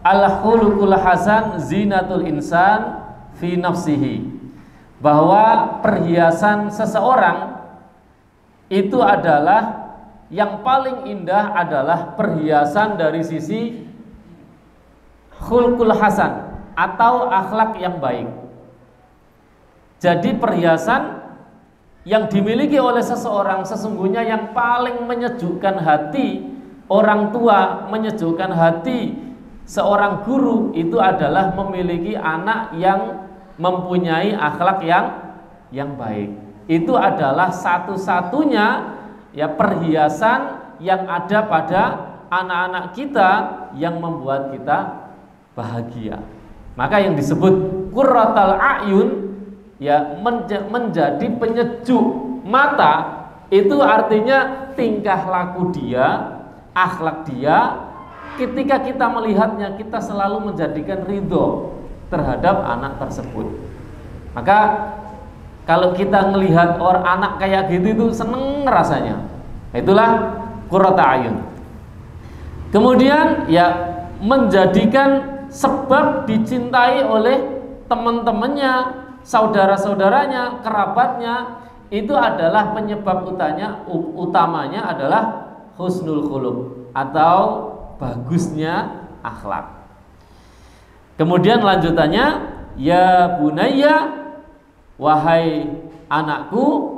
al-khuluqul hasan zinatul insan fi nafsihi, bahwa perhiasan seseorang itu adalah yang paling indah adalah perhiasan dari sisi khuluqul hasan atau akhlak yang baik. Jadi perhiasan yang dimiliki oleh seseorang sesungguhnya yang paling menyejukkan hati orang tua, menyejukkan hati seorang guru itu adalah memiliki anak yang mempunyai akhlak yang baik. Itu adalah satu-satunya ya perhiasan yang ada pada anak-anak kita yang membuat kita bahagia. Maka yang disebut qurratul a'yun ya menjadi penyejuk mata, itu artinya tingkah laku dia, akhlak dia, ketika kita melihatnya kita selalu menjadikan ridho terhadap anak tersebut. Maka kalau kita melihat orang anak kayak gitu itu seneng rasanya. Itulah qurratul a'yun. Kemudian ya menjadikan sebab dicintai oleh teman-temannya, saudara-saudaranya, kerabatnya, itu adalah penyebab utamanya adalah husnul khuluq atau bagusnya akhlak. Kemudian lanjutannya, ya bunayya, wahai anakku,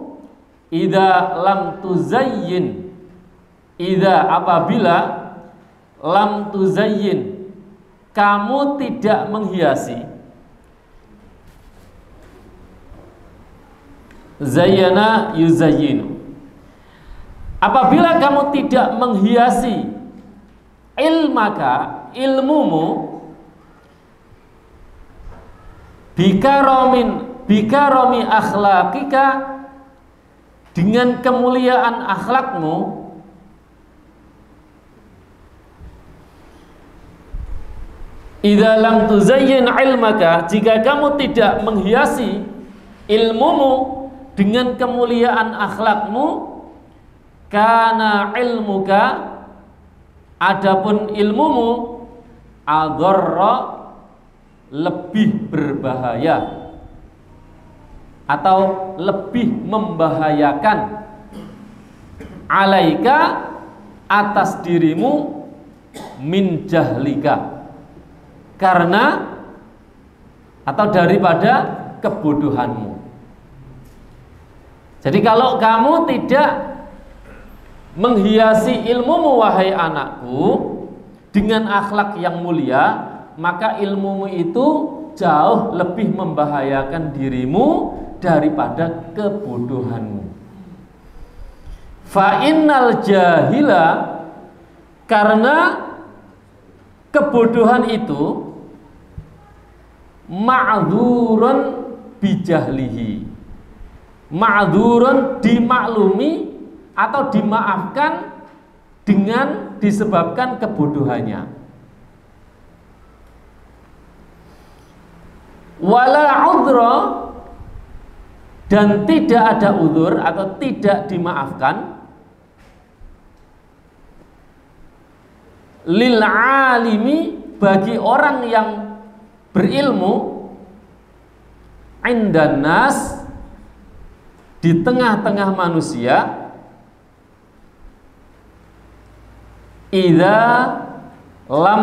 apabila lam tuzayyin, kamu tidak menghiasi, zayyana yuzayyinu, apabila kamu tidak menghiasi ilmaka, ilmumu, bikaromi akhlakika, dengan kemuliaan akhlakmu, idza lam tuzayyin ilmaka, jika kamu tidak menghiasi ilmumu dengan kemuliaan akhlakmu, kana ilmuka, adapun ilmumu, adharra, lebih berbahaya atau lebih membahayakan, alaika, atas dirimu, min jahlika, karena atau daripada kebodohanmu. Jadi kalau kamu tidak menghiasi ilmumu wahai anakku dengan akhlak yang mulia, maka ilmumu itu jauh lebih membahayakan dirimu daripada kebodohanmu. Fa innal jahila, karena kebodohan itu ma'dzurun bijahlihi, ma'dzurun dimaklumi atau dimaafkan dengan disebabkan kebodohannya. Wala udhra, dan tidak ada udzur atau tidak dimaafkan, lil alimi, bagi orang yang berilmu, indan nas, di tengah-tengah manusia, idza lam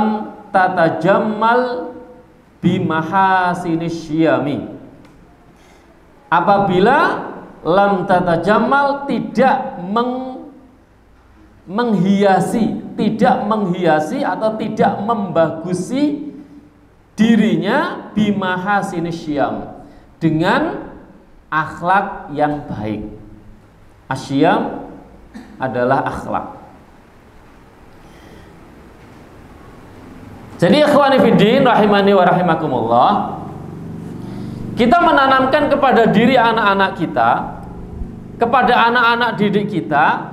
tatajammal bimahasinis syiyami, apabila lam tatajammal, tidak menghiasi atau tidak membagusi dirinya bimahasinis syiyam, dengan akhlak yang baik. Asyam adalah akhlak. Jadi ikhwani fiddin rahimani wa rahimakumullah, kita menanamkan kepada diri anak-anak kita, kepada anak-anak didik kita,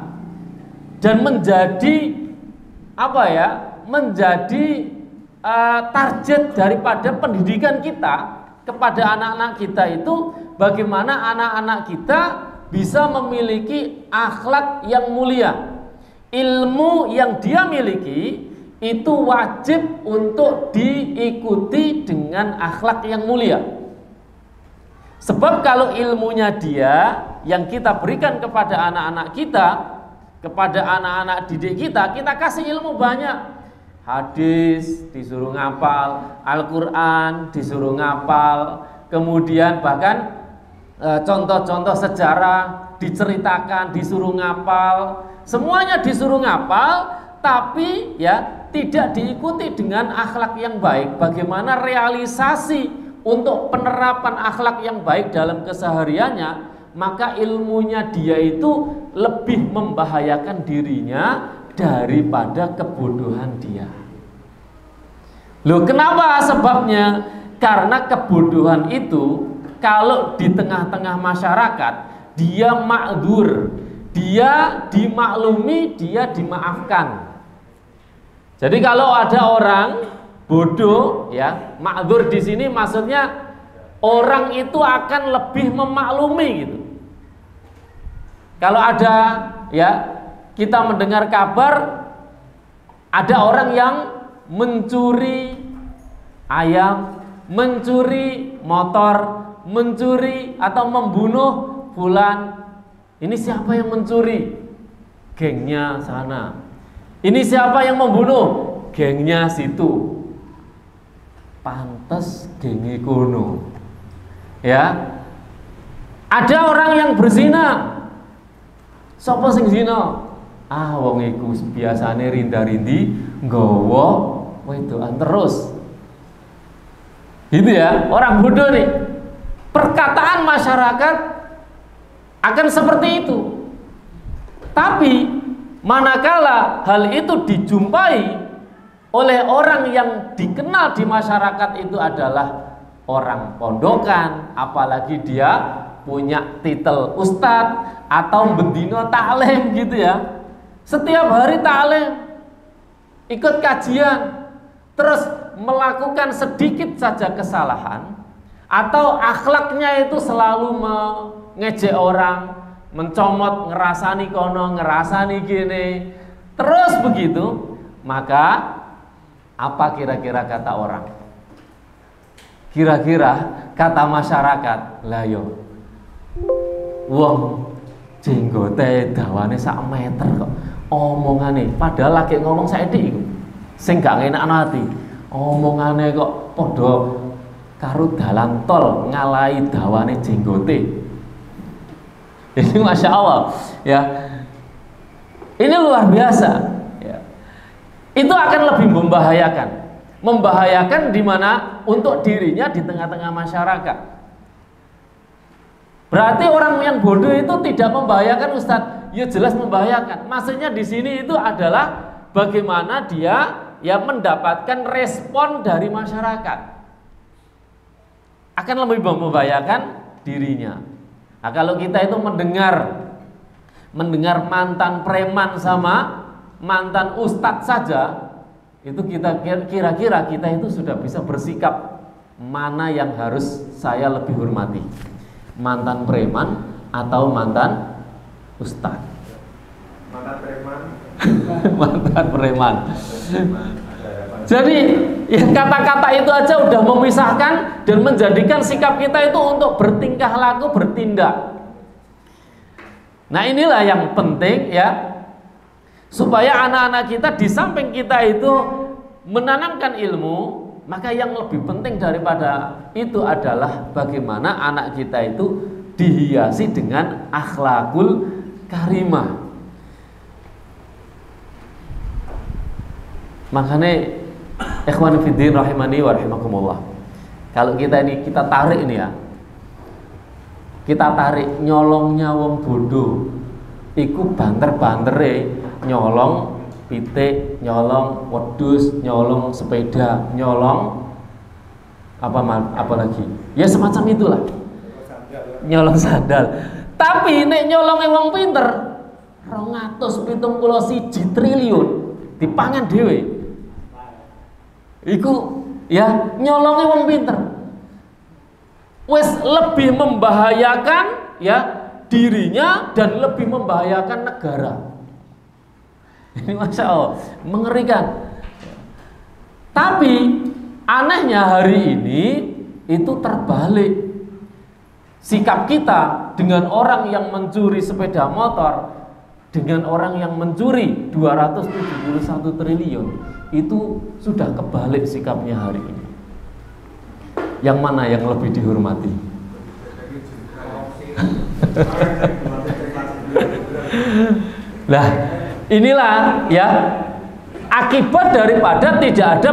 dan menjadi menjadi target daripada pendidikan kita kepada anak-anak kita itu, bagaimana anak-anak kita bisa memiliki akhlak yang mulia. Ilmu yang dia miliki itu wajib untuk diikuti dengan akhlak yang mulia. Sebab kalau ilmunya dia yang kita berikan kepada anak-anak kita, kepada anak-anak didik kita, kita kasih ilmu banyak. Hadis disuruh ngapal, Al-Quran disuruh ngapal, kemudian bahkan contoh-contoh sejarah diceritakan, disuruh ngapal, semuanya disuruh ngapal, tapi ya tidak diikuti dengan akhlak yang baik. Bagaimana realisasi untuk penerapan akhlak yang baik dalam kesehariannya, maka ilmunya dia itu lebih membahayakan dirinya daripada kebodohan dia. Loh, kenapa sebabnya? Karena kebodohan itu kalau di tengah-tengah masyarakat dia ma'dzur, dia dimaklumi, dia dimaafkan. Jadi kalau ada orang bodoh, ya, ma'dzur di sini maksudnya orang itu akan lebih memaklumi gitu. Kalau ada, ya, kita mendengar kabar ada orang yang mencuri ayam, mencuri motor, mencuri atau membunuh fulan. Ini siapa yang mencuri? Gengnya sana. Ini siapa yang membunuh? Gengnya situ. Pantes genge kono. Ya. Ada orang yang berzina. Sapa sing zina? Ah, wong iku biasane rinda-rindi nggawa wedokan terus. Gitu ya, orang bodoh nih. Perkataan masyarakat akan seperti itu. Tapi manakala hal itu dijumpai oleh orang yang dikenal di masyarakat itu adalah orang pondokan, apalagi dia punya titel ustadz atau bendino taklim gitu ya. Setiap hari taklim, ikut kajian, terus melakukan sedikit saja kesalahan, atau akhlaknya itu selalu mengejek orang, mencomot, ngerasani kono, ngerasani gini, terus begitu, maka apa kira-kira kata orang? Kira-kira kata masyarakat, lah yo, wong jenggote dawane sak meter kok, omongane, padahal lagi ngomong saiki sing gak ngenakno ati, omongane kok padha karo dalan tol ngalahi dawane jenggote. Ini masya Allah, ya. Ini luar biasa. Ya. Itu akan lebih membahayakan di mana untuk dirinya di tengah-tengah masyarakat. Berarti orang yang bodoh itu tidak membahayakan Ustadz? Ya jelas membahayakan. Maksudnya di sini itu adalah bagaimana dia ya mendapatkan respon dari masyarakat. Akan lebih membahayakan dirinya. Nah, kalau kita itu mendengar mantan preman sama mantan ustadz saja, itu kita kira-kira kita itu sudah bisa bersikap mana yang harus saya lebih hormati, mantan preman atau mantan ustadz. Mantan preman. Mantan preman. Jadi ya, kata-kata itu aja udah memisahkan dan menjadikan sikap kita itu untuk bertingkah laku, bertindak. Nah, inilah yang penting ya, supaya anak-anak kita di samping kita itu menanamkan ilmu, maka yang lebih penting daripada itu adalah bagaimana anak kita itu dihiasi dengan akhlakul karimah. Makanya ikhwan fiddin rahimani wa rahimakumullah, kalau kita tarik ini ya, kita tarik nyolongnya wong bodoh iku banter-bantere nyolong pitik, nyolong wedhus, nyolong sepeda, nyolong apa lagi ya semacam itulah, nyolong sandal. Tapi nek nyolonge wong pinter 271 triliun dipangan dhewe. Iku ya nyolongi wong pinter, wes lebih membahayakan ya dirinya dan lebih membahayakan negara. Ini masya Allah mengerikan. Tapi anehnya hari ini itu terbalik. Sikap kita dengan orang yang mencuri sepeda motor, dengan orang yang mencuri 271 triliun, itu sudah kebalik sikapnya hari ini. Yang mana yang lebih dihormati? Lah, inilah ya akibat daripada tidak ada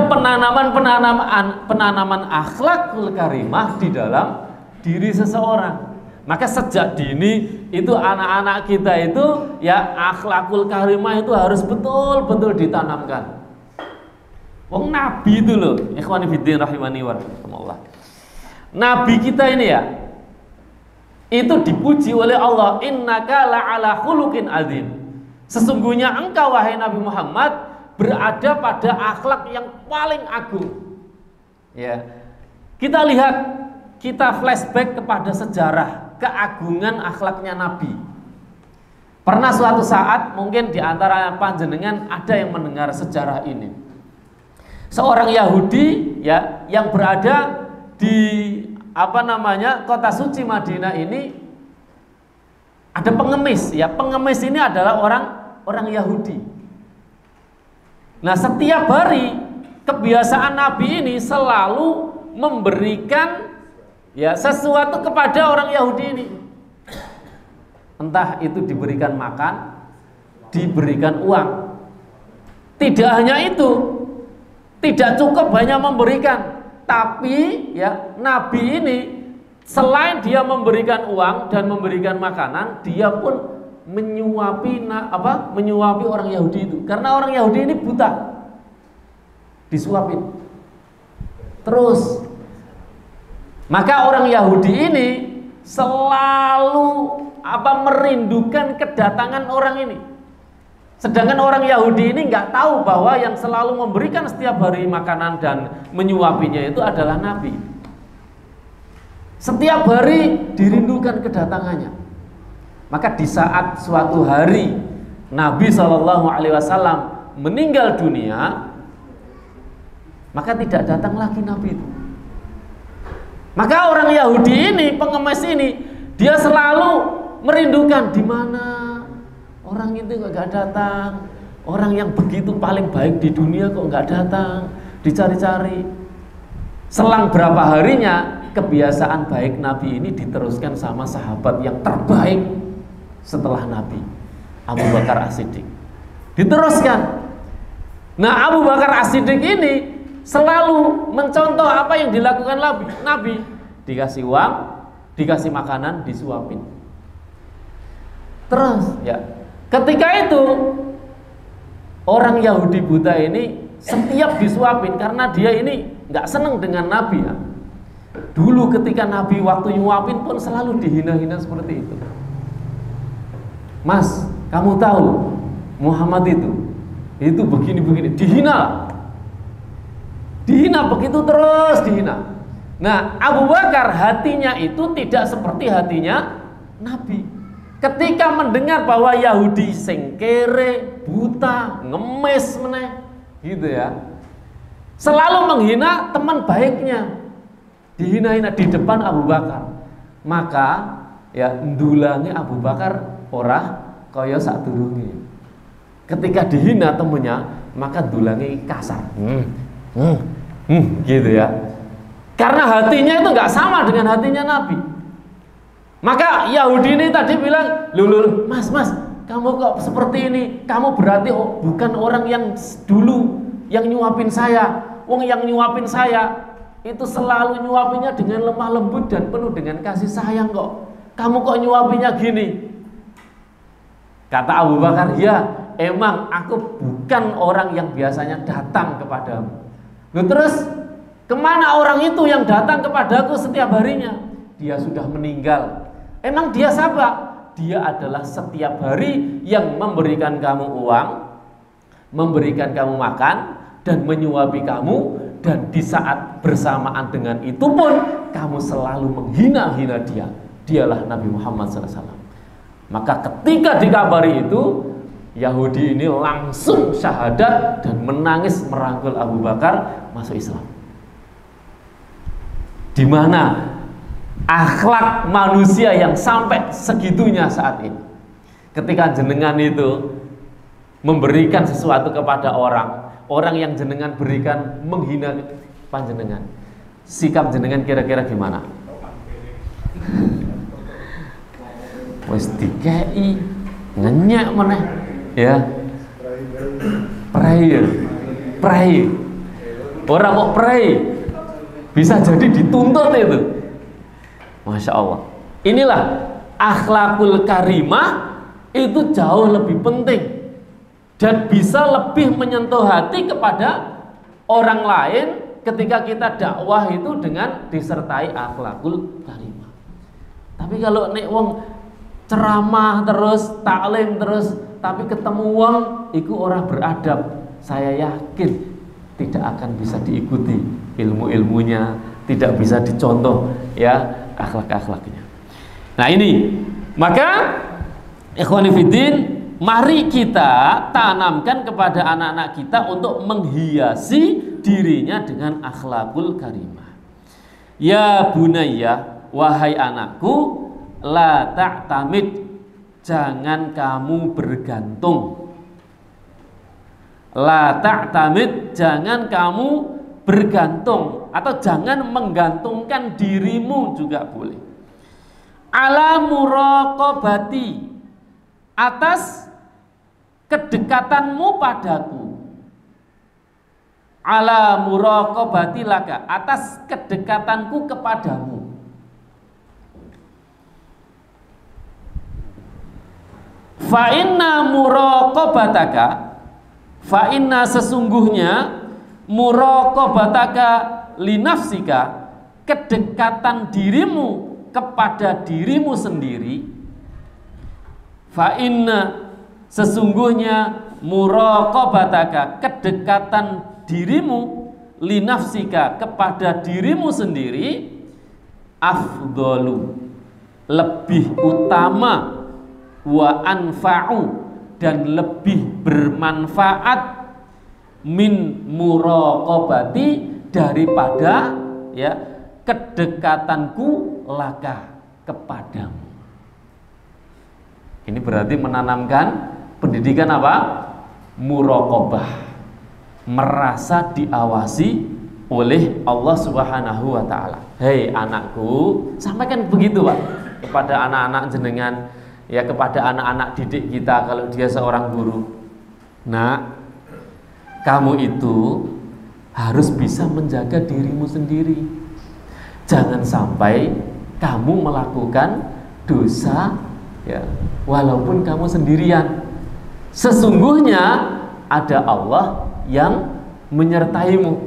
penanaman akhlakul karimah di dalam diri seseorang. Maka sejak dini itu anak-anak kita itu ya akhlakul karimah itu harus betul-betul ditanamkan. Wong Nabi itu loh, ikhwani fiddin rahimani wa rahimakumullah. Nabi kita ini ya itu dipuji oleh Allah, innaka la'ala khuluqin azim. Sesungguhnya engkau wahai Nabi Muhammad berada pada akhlak yang paling agung. Ya. Kita lihat, kita flashback kepada sejarah keagungan akhlaknya Nabi. Pernah suatu saat mungkin di antara panjenengan ada yang mendengar sejarah ini. Seorang Yahudi ya yang berada di kota suci Madinah ini ada pengemis ya. Pengemis ini adalah orang Yahudi. Nah, setiap hari kebiasaan Nabi ini selalu memberikan ya sesuatu kepada orang Yahudi ini. Entah itu diberikan makan, diberikan uang. Tidak hanya itu, tidak cukup hanya memberikan, tapi ya Nabi ini selain dia memberikan uang dan memberikan makanan, dia pun menyuapi orang Yahudi itu. Karena orang Yahudi ini buta, disuapin terus. Maka orang Yahudi ini selalu merindukan kedatangan orang ini. Sedangkan orang Yahudi ini nggak tahu bahwa yang selalu memberikan setiap hari makanan dan menyuapinya itu adalah Nabi. Setiap hari dirindukan kedatangannya. Maka di saat suatu hari Nabi SAW meninggal dunia, maka tidak datang lagi Nabi itu. Maka orang Yahudi ini, pengemis ini, dia selalu merindukan di mana orang itu nggak datang, orang yang begitu paling baik di dunia kok nggak datang, dicari-cari. Selang berapa harinya kebiasaan baik Nabi ini diteruskan sama sahabat yang terbaik setelah Nabi, Abu Bakar As-Siddiq. Diteruskan. Nah, Abu Bakar As-Siddiq ini selalu mencontoh apa yang dilakukan Nabi. Dikasih uang, dikasih makanan, disuapin. Terus ya, ketika itu orang Yahudi buta ini setiap disuapin karena dia ini nggak seneng dengan Nabi ya. Dulu ketika Nabi waktu nyuapin pun selalu dihina-hina seperti itu. Mas, kamu tahu Muhammad itu begini-begini, dihina begitu terus dihina. Nah, Abu Bakar hatinya itu tidak seperti hatinya Nabi. Ketika mendengar bahwa Yahudi sengkere, buta, ngemis meneh, gitu ya, selalu menghina teman baiknya, dihina-hina di depan Abu Bakar. Maka ya ndulangi Abu Bakar ora kaya sadurunge. Ketika dihina temunya, maka dulangi kasar. Gitu ya. Karena hatinya itu nggak sama dengan hatinya Nabi. Maka Yahudi ini tadi bilang, "Lulu, mas, kamu kok seperti ini? Kamu berarti bukan orang yang dulu yang nyuapin saya. Wong yang nyuapin saya itu selalu nyuapinya dengan lemah lembut dan penuh dengan kasih sayang kok. Kamu kok nyuapinya gini?" Kata Abu Bakar, "Ya, emang aku bukan orang yang biasanya datang kepadamu." Loh, terus kemana orang itu yang datang kepadaku setiap harinya? Dia sudah meninggal. Emang dia siapa? Dia adalah setiap hari yang memberikan kamu uang, memberikan kamu makan, dan menyuapi kamu. Dan di saat bersamaan dengan itu pun kamu selalu menghina-hina dia. Dialah Nabi Muhammad SAW. Maka ketika dikabari itu, Yahudi ini langsung syahadat dan menangis merangkul Abu Bakar masuk Islam. Di mana akhlak manusia yang sampai segitunya saat ini. Ketika jenengan itu memberikan sesuatu kepada orang yang jenengan berikan menghina panjenengan, sikap jenengan kira-kira gimana? Wes dikei ngenyak meneh ya. Pray. Orang kok pray bisa jadi dituntut itu. Masya Allah. Inilah akhlakul karimah, itu jauh lebih penting dan bisa lebih menyentuh hati kepada orang lain ketika kita dakwah itu dengan disertai akhlakul karimah. Tapi kalau nek wong ceramah terus, taklim terus, tapi ketemu wong iku orang beradab, saya yakin tidak akan bisa diikuti ilmu-ilmunya, tidak bisa dicontoh ya akhlak-akhlaknya. Nah ini, maka ikhwani fiddin, mari kita tanamkan kepada anak-anak kita untuk menghiasi dirinya dengan akhlakul karimah. Ya bunayya, wahai anakku, la ta'tamid, jangan kamu bergantung. La ta'tamid, jangan kamu bergantung atau jangan menggantungkan dirimu juga boleh. Ala muraqabati, atas kedekatanmu padaku. Ala muraqabati laka, atas kedekatanku kepadamu. Fa inna muraqabataka, fa inna sesungguhnya muraqabataka linafsika, kedekatan dirimu kepada dirimu sendiri. Fa inna sesungguhnya muraqabataka, kedekatan dirimu linafsika kepada dirimu sendiri, afdalu, lebih utama, wa anfa'u, dan lebih bermanfaat, min muraqabati, daripada ya kedekatanku laka, kepadamu. Ini berarti menanamkan pendidikan apa? Muraqabah, merasa diawasi oleh Allah Subhanahu wa taala. Hei anakku, sampaikan begitu Pak kepada anak-anak jenengan, ya kepada anak-anak didik kita kalau dia seorang guru. Nah, kamu itu harus bisa menjaga dirimu sendiri. Jangan sampai kamu melakukan dosa ya, walaupun kamu sendirian. Sesungguhnya ada Allah yang menyertaimu.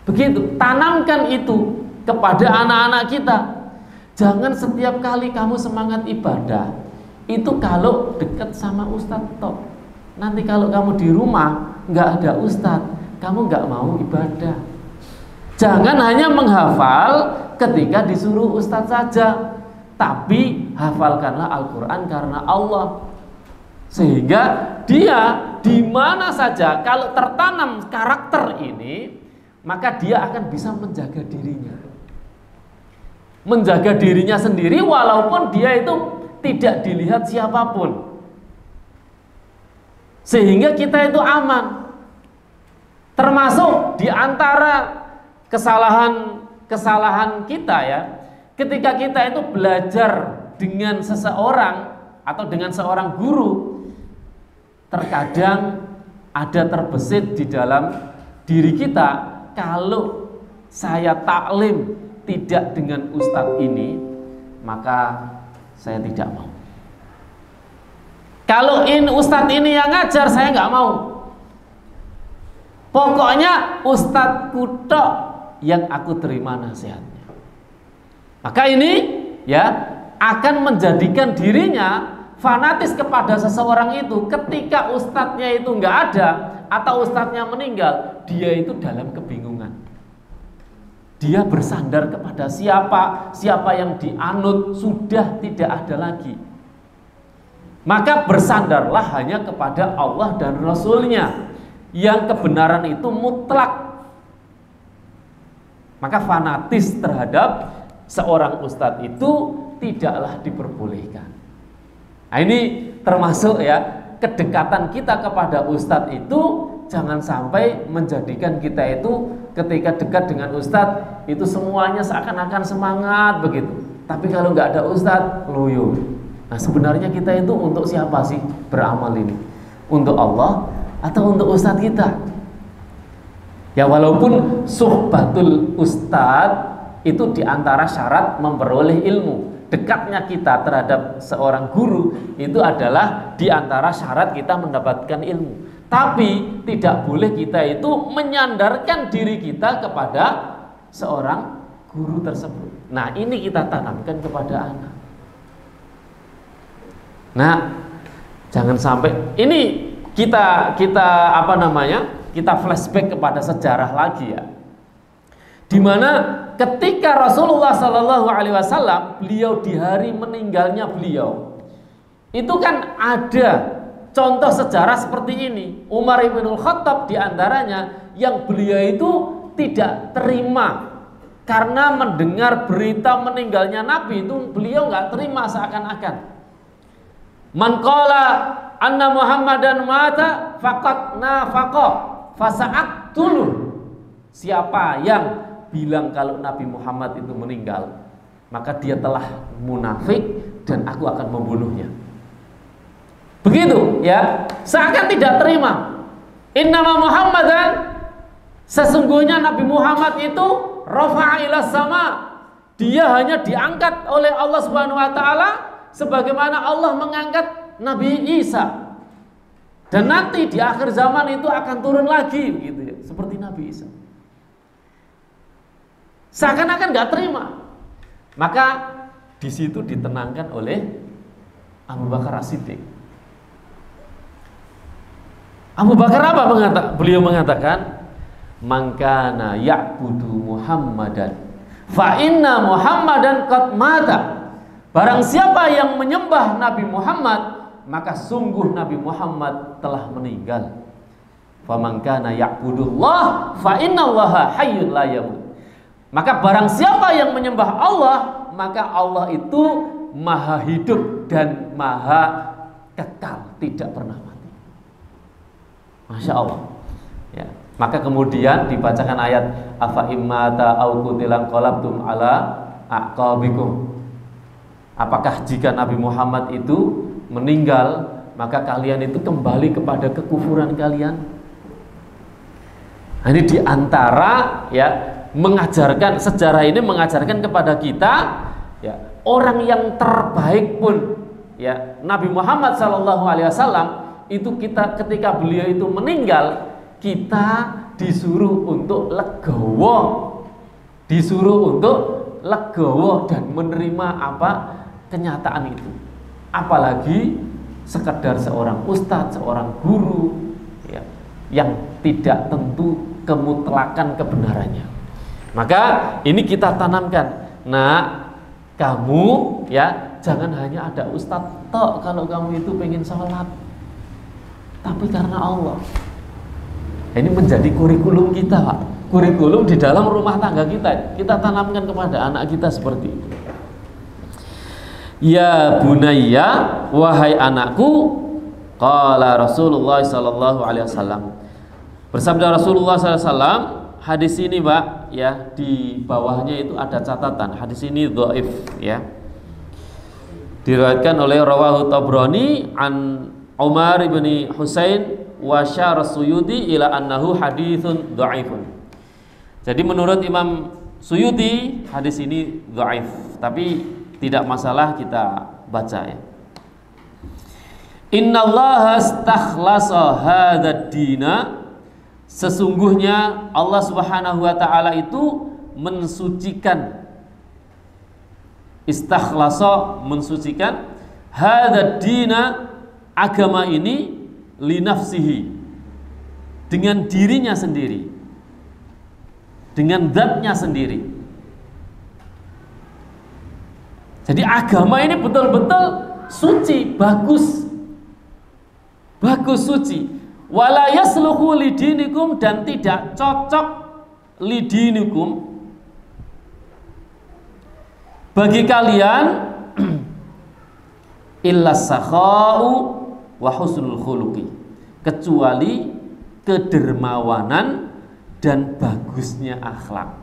Begitu, tanamkan itu kepada anak-anak kita. Jangan setiap kali kamu semangat ibadah itu kalau dekat sama ustadz top. Nanti kalau kamu di rumah nggak ada ustadz, kamu nggak mau ibadah. Jangan hanya menghafal ketika disuruh ustadz saja, tapi hafalkanlah Al-Quran karena Allah, sehingga dia di mana saja kalau tertanam karakter ini, maka dia akan bisa menjaga dirinya, menjaga dirinya sendiri walaupun dia itu tidak dilihat siapapun, sehingga kita itu aman. Termasuk di antara kesalahan kita ya, ketika kita itu belajar dengan seseorang atau dengan seorang guru, terkadang ada terbesit di dalam diri kita, kalau saya taklim tidak dengan ustadz ini, maka saya tidak mau. Kalau ustadz ini yang ngajar, saya nggak mau. Pokoknya ustadz kutok yang aku terima nasihatnya. Maka ini ya akan menjadikan dirinya fanatis kepada seseorang itu. Ketika ustadznya itu nggak ada atau ustadznya meninggal, dia itu dalam kebingungan. Dia bersandar kepada siapa yang dianut sudah tidak ada lagi. Maka bersandarlah hanya kepada Allah dan Rasul-Nya yang kebenaran itu mutlak. Maka fanatis terhadap seorang ustadz itu tidaklah diperbolehkan. Nah, ini termasuk ya, kedekatan kita kepada ustadz itu jangan sampai menjadikan kita itu ketika dekat dengan ustadz itu semuanya seakan-akan semangat begitu. Tapi kalau nggak ada ustadz, loyo. Nah, sebenarnya kita itu untuk siapa sih beramal ini? Untuk Allah atau untuk ustadz kita? Ya, walaupun suhbatul ustadz itu diantara syarat memperoleh ilmu. Dekatnya kita terhadap seorang guru itu adalah diantara syarat kita mendapatkan ilmu. Tapi tidak boleh kita itu menyandarkan diri kita kepada seorang guru tersebut. Nah, ini kita tanamkan kepada anak. Nah, jangan sampai ini kita flashback kepada sejarah lagi ya. Di mana ketika Rasulullah Shallallahu Alaihi Wasallam beliau di hari meninggalnya beliau, itu kan ada contoh sejarah seperti ini. Umar ibnul Khattab diantaranya yang beliau itu tidak terima karena mendengar berita meninggalnya Nabi itu beliau nggak terima seakan-akan. Man qala anna Muhammadan mata faqad nafaqa fasa'aqtulu. Siapa yang bilang kalau Nabi Muhammad itu meninggal, maka dia telah munafik dan aku akan membunuhnya. Begitu ya, seakan tidak terima. Innama Muhammadan, sesungguhnya Nabi Muhammad itu rafa'a ila sama. Dia hanya diangkat oleh Allah Subhanahu wa taala sebagaimana Allah mengangkat Nabi Isa. Dan nanti di akhir zaman itu akan turun lagi gitu ya, seperti Nabi Isa. Seakan-akan nggak terima. Maka di situ ditenangkan oleh Abu Bakar As-Siddiq. Abu Bakar apa beliau mengatakan, "Man kana ya'budu Muhammadan fa inna Muhammadan qad mata." Barang siapa yang menyembah Nabi Muhammad, maka sungguh Nabi Muhammad telah meninggal. Faman kana ya'budullah fa innallaha hayyun la yamut. Maka barang siapa yang menyembah Allah, maka Allah itu maha hidup dan maha kekal, tidak pernah mati. Masya Allah ya. Maka kemudian dibacakan ayat afa immata au qutilan qalabtum ala aqabikum. Apakah jika Nabi Muhammad itu meninggal, maka kalian itu kembali kepada kekufuran kalian? Nah, ini diantara ya, mengajarkan sejarah ini mengajarkan kepada kita ya, orang yang terbaik pun ya, Nabi Muhammad SAW itu kita ketika beliau itu meninggal, kita disuruh untuk legowo dan menerima apa kenyataan itu. Apalagi sekedar seorang ustadz, seorang guru ya, yang tidak tentu kemutlakan kebenarannya. Maka ini kita tanamkan. Nah, kamu ya jangan hanya ada ustadz tok kalau kamu itu pengen sholat, tapi karena Allah. Ini menjadi kurikulum kita, Pak. Kurikulum di dalam rumah tangga kita. Kita tanamkan kepada anak kita seperti itu. Ya bunayya, wahai anakku, qala Rasulullah sallallahu alaihi wasallam. Bersabda Rasulullah sallallahu alaihi wasallam, hadis ini, Pak, ya, di bawahnya itu ada catatan. Hadis ini dhaif ya. Diriwayatkan oleh rawahu Tabrani an Umar bin Husain wa syara Suyuti ila annahu haditsun dhaifun. Jadi menurut Imam Suyuti hadis ini dhaif, tapi tidak masalah kita baca ya. Innallaha astakhlasa hadzal dina, sesungguhnya Allah Subhanahu wa taala itu mensucikan, istakhlasa mensucikan, hadzal dina agama ini li nafsihi, dengan dirinya sendiri, dengan zatnya sendiri. Jadi agama ini betul-betul suci, bagus bagus, suci. Wala yasluhu lidinikum, dan tidak cocok lidinikum bagi kalian illa sakha'u wa husnul khuluqi, kecuali kedermawanan dan bagusnya akhlak.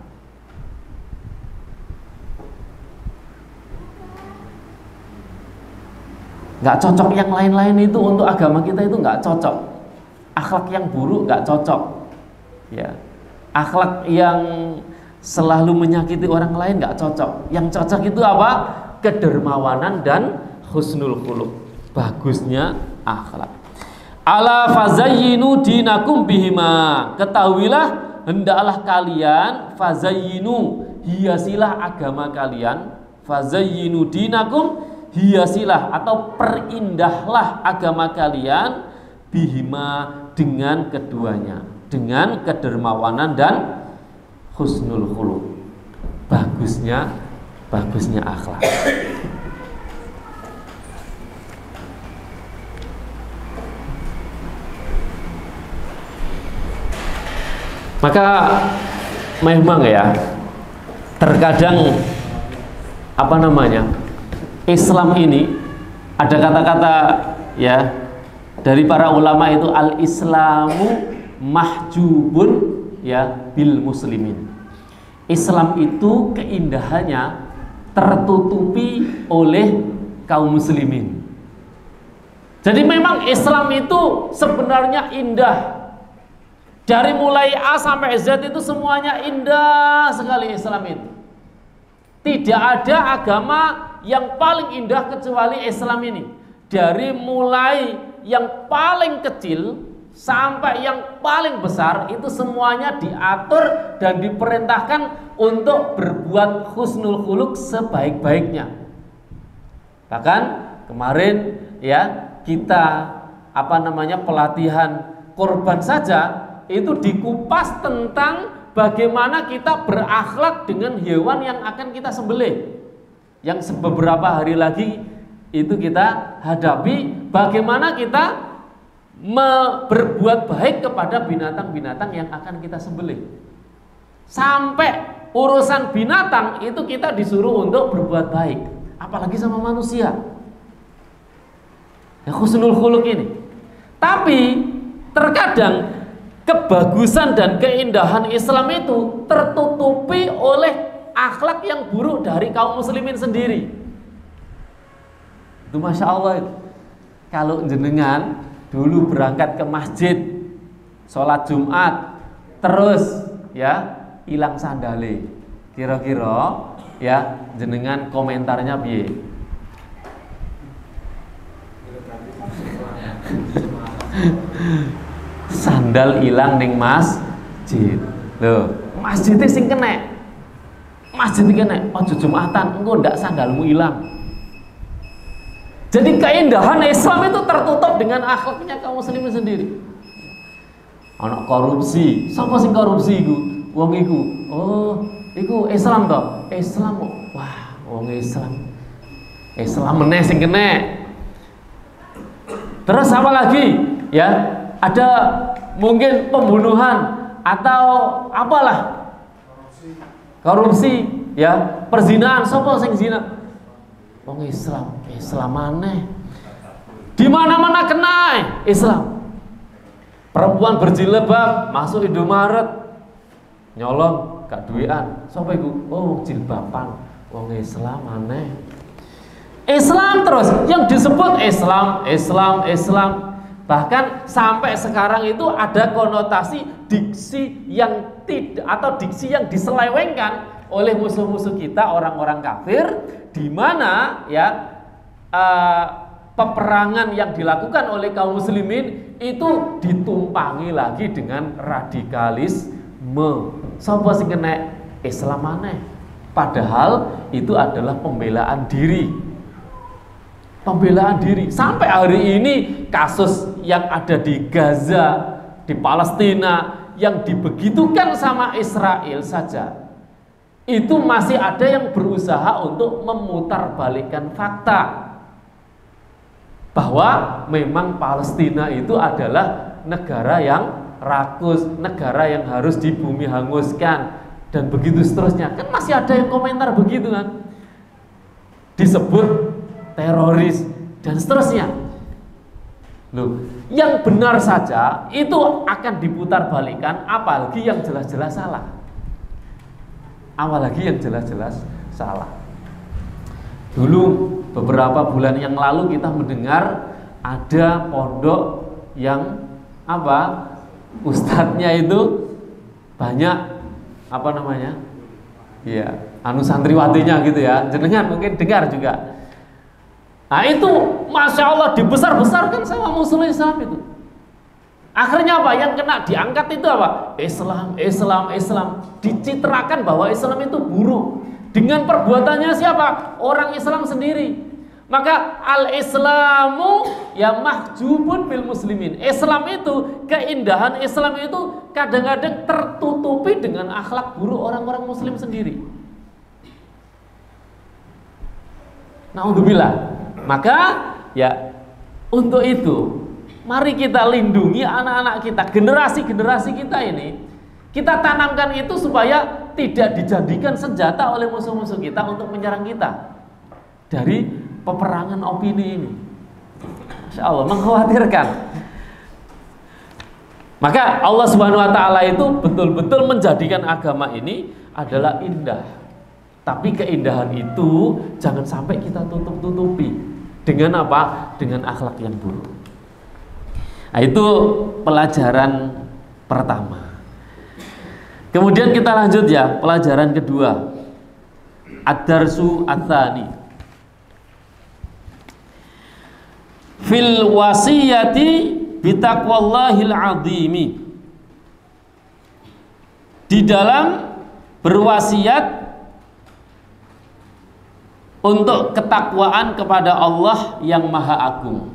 Nggak cocok yang lain-lain itu untuk agama kita, itu nggak cocok. Akhlak yang buruk nggak cocok, ya. Akhlak yang selalu menyakiti orang lain nggak cocok. Yang cocok itu apa? Kedermawanan dan husnul khuluq, bagusnya akhlak. Ala fazayyinu dinakum bihima, ketahuilah hendaklah kalian fazayyinu, hiasilah agama kalian, fazayyinu dinakum, hiasilah atau perindahlah agama kalian bihima, dengan keduanya, dengan kedermawanan dan husnul khuluq, bagusnya akhlak. Maka memang ya, terkadang Islam ini ada kata-kata ya dari para ulama itu, al-islamu mahjubun ya bil muslimin. Islam itu keindahannya tertutupi oleh kaum muslimin. Jadi memang Islam itu sebenarnya indah. Dari mulai A sampai Z itu semuanya indah sekali Islam itu. Tidak ada agama yang paling indah kecuali Islam ini. Dari mulai yang paling kecil sampai yang paling besar itu semuanya diatur dan diperintahkan untuk berbuat husnul khuluq sebaik-baiknya. Bahkan kemarin ya kita pelatihan kurban saja itu dikupas tentang bagaimana kita berakhlak dengan hewan yang akan kita sembelih, yang beberapa hari lagi itu kita hadapi, bagaimana kita berbuat baik kepada binatang-binatang yang akan kita sembelih. Sampai urusan binatang itu kita disuruh untuk berbuat baik, apalagi sama manusia. Ya, husnul khuluq ini. Tapi terkadang kebagusan dan keindahan Islam itu tertutupi oleh akhlak yang buruk dari kaum muslimin sendiri. Itu Masya Allah itu. Kalau jenengan dulu berangkat ke masjid sholat Jumat, terus ya hilang sandale, kira-kira ya jenengan komentarnya piye? Sandal hilang ning masjid. Loh, masjidnya sing kena. Masjid kena, ojo Jumatan engko ndak sandalmu hilang. Jadi keindahan Islam itu tertutup dengan akhlaknya kaum muslimin sendiri. Ana korupsi, sapa sing korupsi iku? Wong iku. Oh, iku Islam toh? Islam. Wah, wong Islam. Islam meneh sing kena. Terus apa lagi? Ya, ada mungkin pembunuhan atau apalah. Korupsi, ya, perzinahan, sapa sing zina? Wong Islam, Islam maneh. Di mana-mana kena Islam. Perempuan berjilbab masuk Indomaret, nyolong gak duwean. Sapa iku? Oh, jilbaban. Wong Islam maneh. Islam terus yang disebut Islam. Bahkan sampai sekarang itu ada konotasi diksi yang tidak, atau diksi yang diselewengkan oleh musuh-musuh kita, orang-orang kafir, di mana ya peperangan yang dilakukan oleh kaum muslimin itu ditumpangi lagi dengan radikalisme. Sapa sing kena? Islam maneh. Padahal itu adalah pembelaan diri. Pembelaan diri. Sampai hari ini kasus yang ada di Gaza, di Palestina, yang dibegitukan sama Israel saja, itu masih ada yang berusaha untuk memutarbalikkan fakta. bahwa memang Palestina itu adalah negara yang rakus, negara yang harus dibumi hanguskan, dan begitu seterusnya. Kan masih ada yang komentar begitu kan, disebut teroris dan seterusnya. Loh, yang benar saja itu akan diputar balikan, apalagi yang jelas-jelas salah. Apalagi yang jelas-jelas salah. Dulu beberapa bulan yang lalu kita mendengar ada pondok yang ustadznya itu banyak santriwatinya gitu ya. Jenengan mungkin dengar juga. Nah itu Masya Allah dibesar-besarkan sama musuh Islam itu. Akhirnya apa? Yang kena diangkat itu apa? Islam. Dicitrakan bahwa Islam itu buruk. Dengan perbuatannya siapa? Orang Islam sendiri. Maka al-Islamu ya mahjubun bil muslimin. Islam itu, keindahan Islam itu kadang-kadang tertutupi dengan akhlak buruk orang-orang muslim sendiri. Naudzubillah. Maka ya untuk itu mari kita lindungi anak-anak kita, generasi-generasi kita ini. Kita tanamkan itu supaya tidak dijadikan senjata oleh musuh-musuh kita untuk menyerang kita dari peperangan opini ini. Masya Allah, mengkhawatirkan. Maka Allah Subhanahu wa ta'ala itu betul-betul menjadikan agama ini adalah indah. Tapi keindahan itu jangan sampai kita tutup-tutupi. Dengan apa? Dengan akhlak yang buruk. Nah, itu pelajaran pertama. Kemudian kita lanjut ya, pelajaran kedua. Ad-darsu ats-tsani. Fil wasiyati bitaqwallahil azimi. Di dalam berwasiat untuk ketakwaan kepada Allah yang Maha Agung.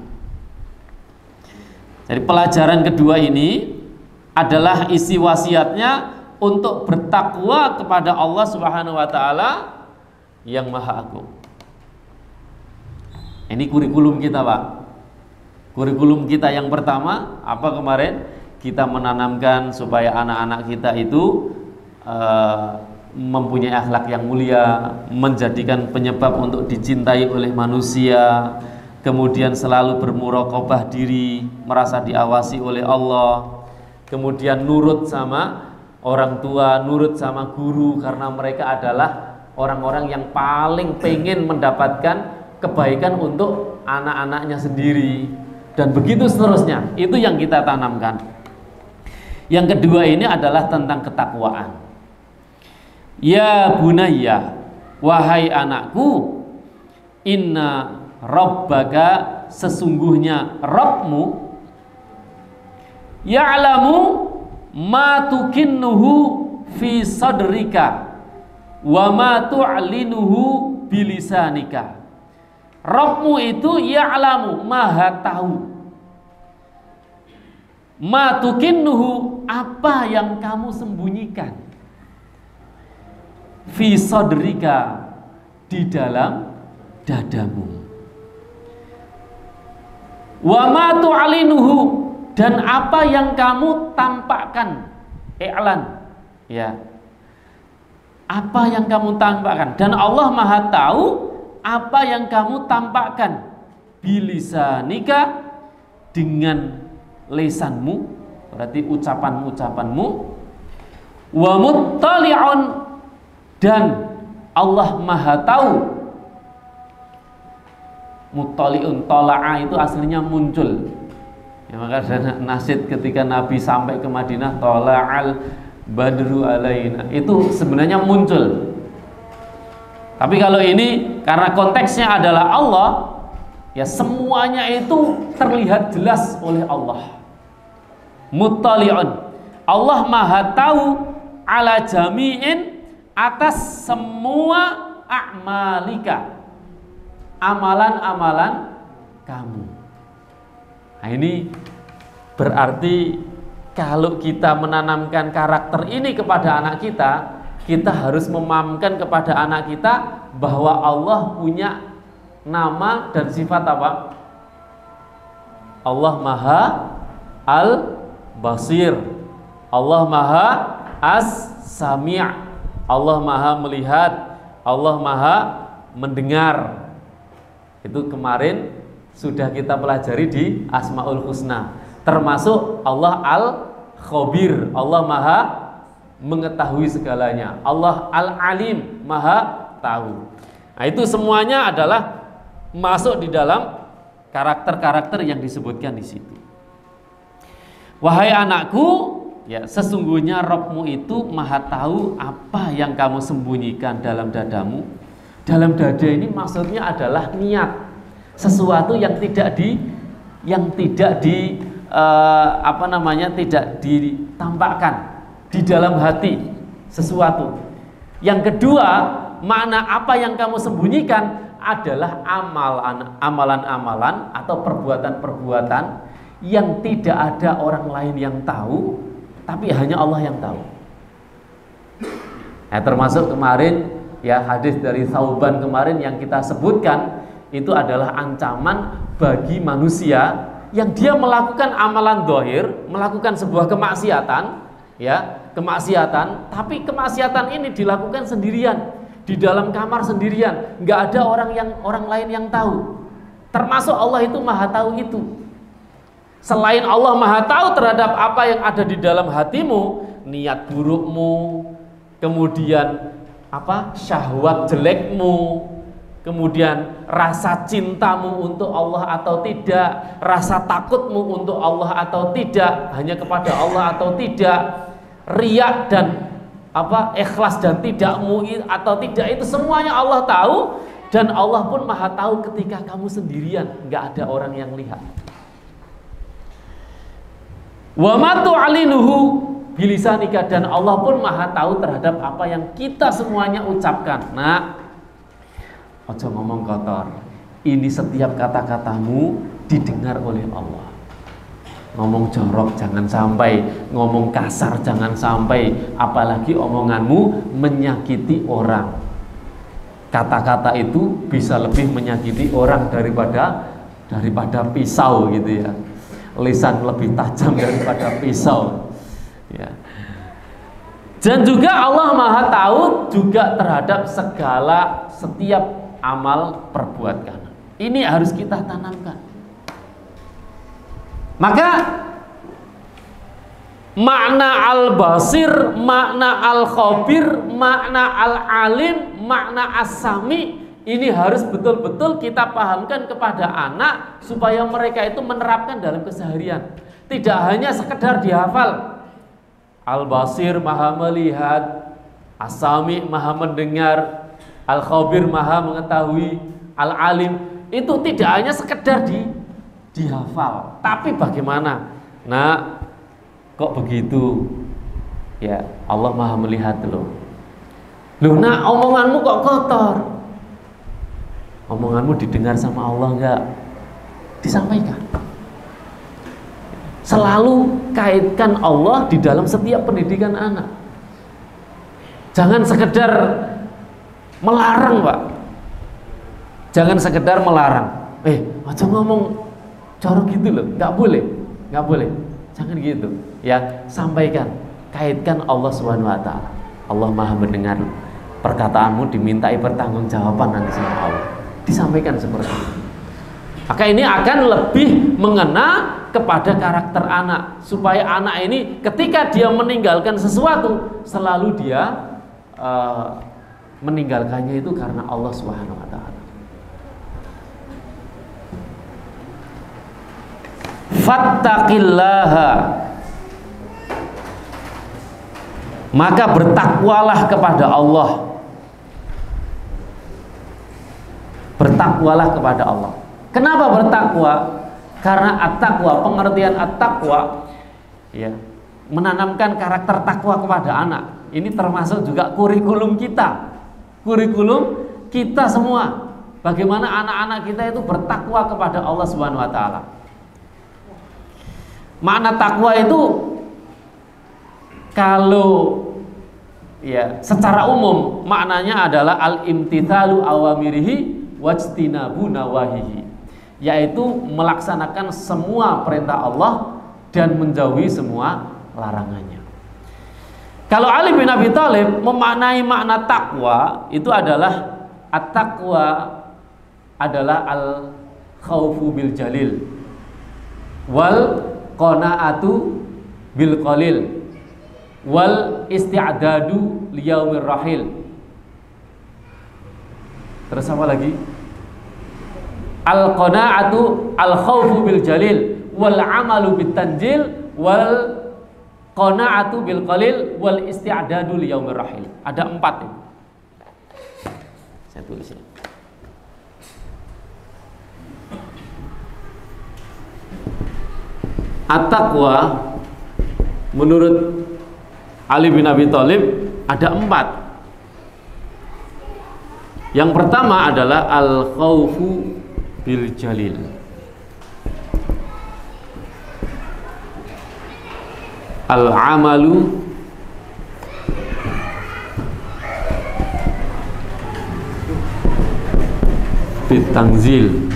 Jadi pelajaran kedua ini adalah isi wasiatnya untuk bertakwa kepada Allah Subhanahu wa ta'ala yang Maha Agung. Ini kurikulum kita, Pak. Kurikulum kita yang pertama apa kemarin? Kita menanamkan supaya anak-anak kita itu mempunyai akhlak yang mulia, menjadikan penyebab untuk dicintai oleh manusia, kemudian selalu bermuraqabah diri, merasa diawasi oleh Allah, kemudian nurut sama orang tua, nurut sama guru, karena mereka adalah orang-orang yang paling pengen mendapatkan kebaikan untuk anak-anaknya sendiri, dan begitu seterusnya. Itu yang kita tanamkan. Yang kedua ini adalah tentang ketakwaan. Ya bunayya, wahai anakku, inna rabbaka, sesungguhnya Rabbmu, ya'lamu ma tukinnuhu fi sadrika wa ma tu'linuhu bilisanika. Rabbmu itu ya'lamu, maha tahu, ma tukinnuhu, apa yang kamu sembunyikan, fi sadrika, di dalam dadamu, wa ma tu'linuhu, dan apa yang kamu tampakkan, i'lan, ya, apa yang kamu tampakkan, dan Allah Maha tahu apa yang kamu tampakkan, bilisanika, dengan lisanmu, berarti ucapan-ucapanmu, wa muttali'un, dan Allah Maha tahu. Muttali'un, tola'a itu aslinya muncul. Ya, maka ada nasid ketika Nabi sampai ke Madinah, tola'al badru alaina, itu sebenarnya muncul. Tapi kalau ini karena konteksnya adalah Allah, ya semuanya itu terlihat jelas oleh Allah. Muttali'un, Allah Maha tahu ala jami'in, atas semua a'malika, amalan-amalan kamu. Nah, ini berarti kalau kita menanamkan karakter ini kepada anak kita, kita harus memahamkan kepada anak kita bahwa Allah punya nama dan sifat apa? Allah Maha Al-Basir, Allah Maha As-Sami', Allah Maha melihat, Allah Maha mendengar. Itu kemarin sudah kita pelajari di Asmaul Husna. Termasuk Allah Al-Khabir, Allah Maha mengetahui segalanya, Allah Al-Alim, Maha tahu. Nah, itu semuanya adalah masuk di dalam karakter-karakter yang disebutkan di situ. Wahai anakku, ya sesungguhnya Rabbmu itu Maha tahu apa yang kamu sembunyikan dalam dadamu. Dalam dada ini maksudnya adalah niat, sesuatu yang tidak tidak ditampakkan di dalam hati sesuatu. Yang kedua, makna apa yang kamu sembunyikan adalah amalan-amalan atau perbuatan-perbuatan yang tidak ada orang lain yang tahu, tapi hanya Allah yang tahu. Nah, termasuk kemarin ya hadis dari Thauban kemarin yang kita sebutkan, itu adalah ancaman bagi manusia yang dia melakukan amalan zahir, melakukan sebuah kemaksiatan, ya, kemaksiatan, tapi kemaksiatan ini dilakukan sendirian, di dalam kamar sendirian, nggak ada orang lain yang tahu. Termasuk Allah itu Maha tahu itu. Selain Allah Maha tahu terhadap apa yang ada di dalam hatimu, niat burukmu, kemudian syahwat jelekmu, kemudian rasa cintamu untuk Allah atau tidak, rasa takutmu untuk Allah atau tidak, hanya kepada Allah atau tidak, riya dan ikhlas dan tidakmu atau tidak, itu semuanya Allah tahu. Dan Allah pun Maha tahu ketika kamu sendirian, nggak ada orang yang lihat. Wa ma tu'linuhu bilisanika, dan Allah pun Maha tahu terhadap apa yang kita semuanya ucapkan. Nah, ojo ngomong kotor. Ini setiap kata-katamu didengar oleh Allah. Ngomong jorok jangan sampai, ngomong kasar jangan sampai, apalagi omonganmu menyakiti orang. Kata-kata itu bisa lebih menyakiti orang daripada pisau gitu ya. Lisan lebih tajam daripada pisau. Ya. Dan juga Allah Maha tahu juga terhadap setiap amal perbuatan. Ini harus kita tanamkan. Maka makna al-basir, makna al-khabir, makna al-alim, makna as-sami, ini harus betul-betul kita pahamkan kepada anak supaya mereka itu menerapkan dalam keseharian. Tidak hanya sekedar dihafal. Al-basir Maha melihat, as-sami Maha mendengar, al-khabir Maha mengetahui, al-alim, itu tidak hanya sekedar dihafal. Tapi bagaimana? Nah, kok begitu? Ya, Allah Maha melihat loh. Nah, omonganmu kok kotor? Omonganmu didengar sama Allah enggak? Disampaikan. Selalu kaitkan Allah di dalam setiap pendidikan anak. Jangan sekedar melarang, Pak. Jangan sekedar melarang. Aja ngomong corok gitu loh, nggak boleh. Jangan gitu. Ya, sampaikan, kaitkan Allah SWT. Allah Maha mendengar perkataanmu, dimintai pertanggungjawaban nanti sama Allah. Disampaikan seperti itu. Maka ini akan lebih mengena kepada karakter anak, supaya anak ini ketika dia meninggalkan sesuatu, selalu dia meninggalkannya itu karena Allah SWT. Fattaqillaha, maka bertakwalah kepada Allah. Bertakwalah kepada Allah. Kenapa bertakwa? Karena at-taqwa, pengertian at-taqwa ya, menanamkan karakter takwa kepada anak. Ini termasuk juga kurikulum kita. Kurikulum kita semua. Bagaimana anak-anak kita itu bertakwa kepada Allah Subhanahu wa taala. Makna takwa itu kalau ya secara umum maknanya adalah al-imtithalu awamirihi wajtinabu nawahihi, yaitu melaksanakan semua perintah Allah dan menjauhi semua larangannya. Kalau Ali bin Abi Thalib memaknai makna takwa itu adalah at-taqwa adalah al-khaufu bil jalil wal qanaatu bil qalil wal isti'dadu liyaumir rahil. Terus apa lagi? Al-qanaatu al-khaufu bil jalil wal amalu bit tanjil wal qanaatu bil qalil wal isti'dadu liyaumir rahil. Ada 4 itu. Saya tulis ya. At-taqwa menurut Ali bin Abi Thalib ada 4. Yang pertama adalah al-khaufu bil jalil. Al-amalu bit tanzil.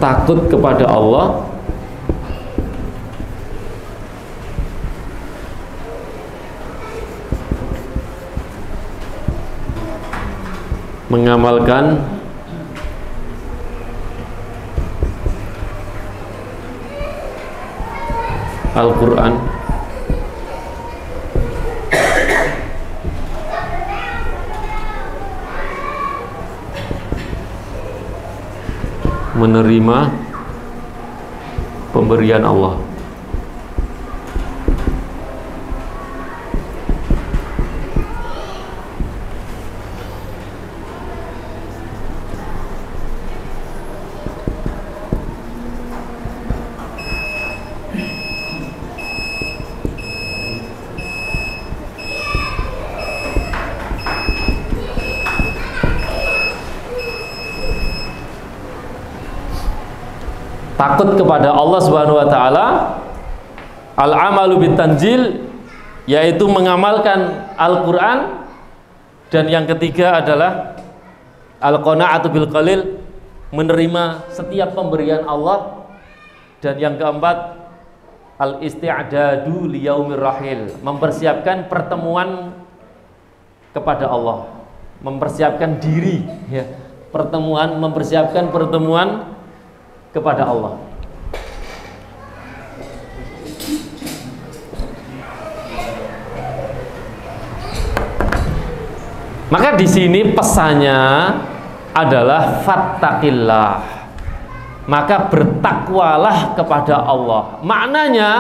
Takut kepada Allah, mengamalkan Al-Quran, menerima pemberian Allah. Takut kepada Allah Subhanahu wa taala, al-amalu bitanjil, yaitu mengamalkan Al-Qur'an, dan yang ketiga adalah al-qanaatu bil qalil, menerima setiap pemberian Allah, dan yang keempat al-isti'dadu liyaumir rahil, mempersiapkan pertemuan kepada Allah, mempersiapkan diri ya, mempersiapkan pertemuan kepada Allah. Maka di sini pesannya adalah fattaqillah. Maka bertakwalah kepada Allah. Maknanya,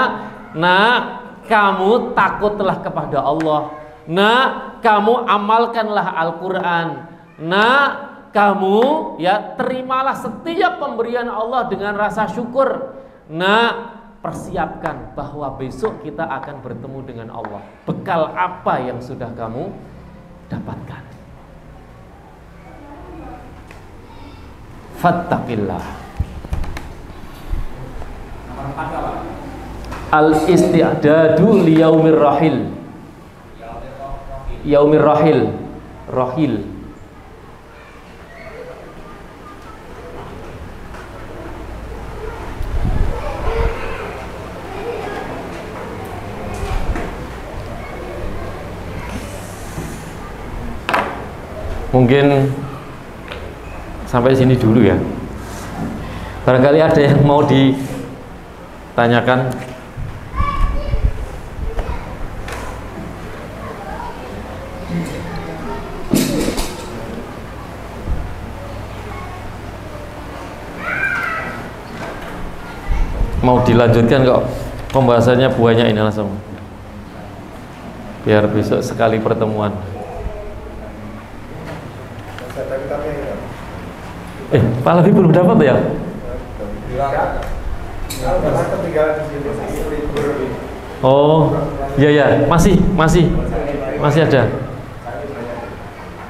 nak, kamu takutlah kepada Allah. Nak, kamu amalkanlah Al-Qur'an. Nak, kamu ya terimalah setiap pemberian Allah dengan rasa syukur. Nah, persiapkan bahwa besok kita akan bertemu dengan Allah. Bekal apa yang sudah kamu dapatkan? Fattaqillah. Al-isti'dadu liyaumir rahil. Yaumir rahil. Rahil. Mungkin sampai sini dulu ya. Barangkali ada yang mau ditanyakan. Mau dilanjutkan kok pembahasannya, buahnya ini langsung, biar besok sekali pertemuan. Saya tanya Pahlavi belum dapat ya? Oh, iya ya, masih ada.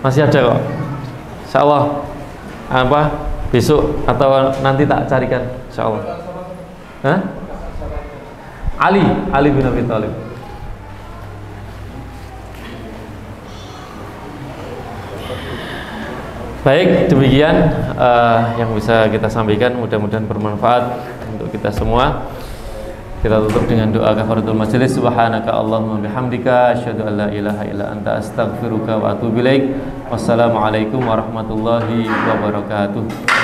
Masih ada kok. Insyaallah apa besok atau nanti tak carikan insyaallah. Hah? Ali bin Abi Thalib. Baik, demikian yang bisa kita sampaikan, mudah-mudahan bermanfaat untuk kita semua. Kita tutup dengan doa kafaratul majelis. Subhanaka Allahumma bihamdika asyhadu an la ilaha illa anta astaghfiruka wa atubu ilaik. Wassalamualaikum warahmatullahi wabarakatuh.